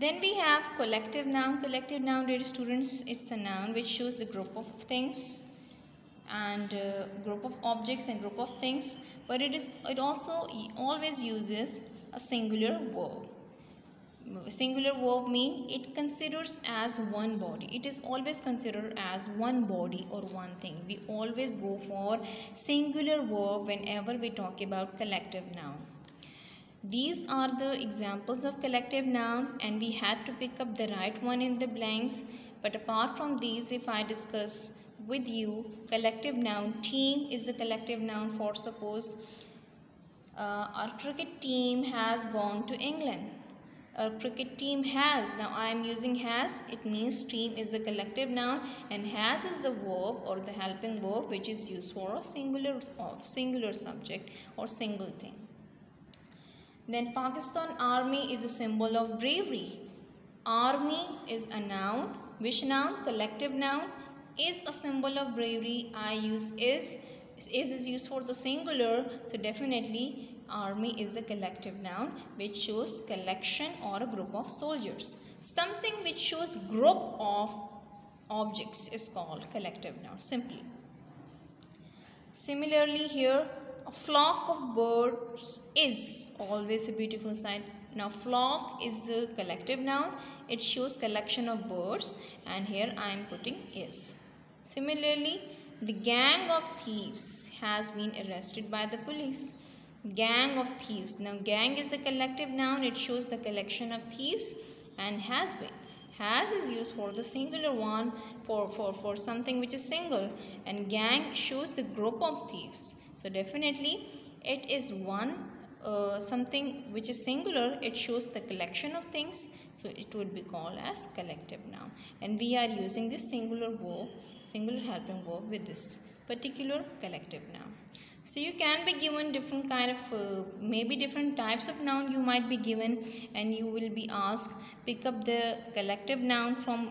Then we have collective noun. Collective noun, dear students, it's a noun which shows the group of things and group of objects and group of things, but it also always uses a singular verb. Singular verb mean it considers as one body. It is always considered as one body or one thing. We always go for singular verb whenever we talk about collective noun. These are the examples of collective noun, and we had to pick up the right one in the blanks. But apart from these, if I discuss with you collective noun, team is a collective noun. For suppose our cricket team has gone to England. A cricket team has. Now I am using has. It means team is a collective noun, and has is the verb or the helping verb which is used for a singular subject or single thing. Then Pakistan Army is a symbol of bravery. Army is a noun. Which noun? Collective noun. Is a symbol of bravery. I use is. Is used for the singular. So definitely army is a collective noun which shows collection or a group of soldiers. Something which shows group of objects is called collective noun simply. Similarly here, a flock of birds is always a beautiful sight. Now flock is a collective noun. It shows collection of birds, and here I am putting is. Similarly, the gang of thieves has been arrested by the police. Gang of thieves. Now gang is a collective noun. It shows the collection of thieves, and has been. Has is used for the singular one, for something which is single, and gang shows the group of thieves. So definitely it is something which is singular. It shows the collection of things, so it would be called as collective noun, and we are using this singular verb, singular helping verb with this particular collective noun. So you can be given different kind of maybe different types of noun you might be given, and you will be asked pick up the collective noun from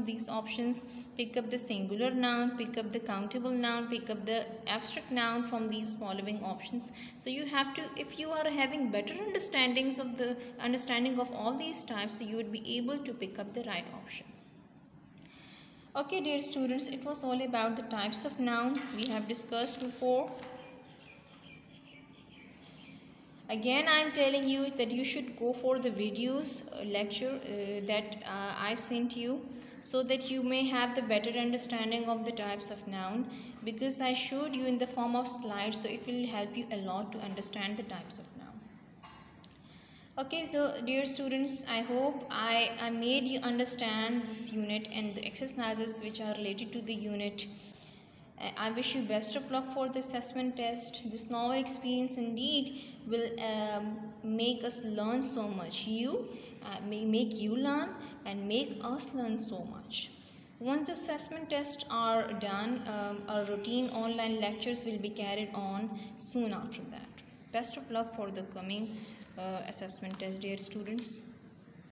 these options, pick up the singular noun, pick up the countable noun, pick up the abstract noun from these following options. So you have to, if you are having better understanding of all these types, so you would be able to pick up the right option. Okay, dear students, it was all about the types of noun we have discussed before. Again, I am telling you that you should go for the videos lecture that I sent you, so that you may have the better understanding of the types of noun, because I showed you in the form of slides, so it will help you a lot to understand the types of noun. Okay, so dear students, I hope I made you understand this unit and the exercises which are related to the unit. I wish you best of luck for the assessment test. This novel experience indeed will make us learn so much. Make you learn and make us learn so much. Once the assessment tests are done, our routine online lectures will be carried on soon after that. Best of luck for the coming assessment test, dear students.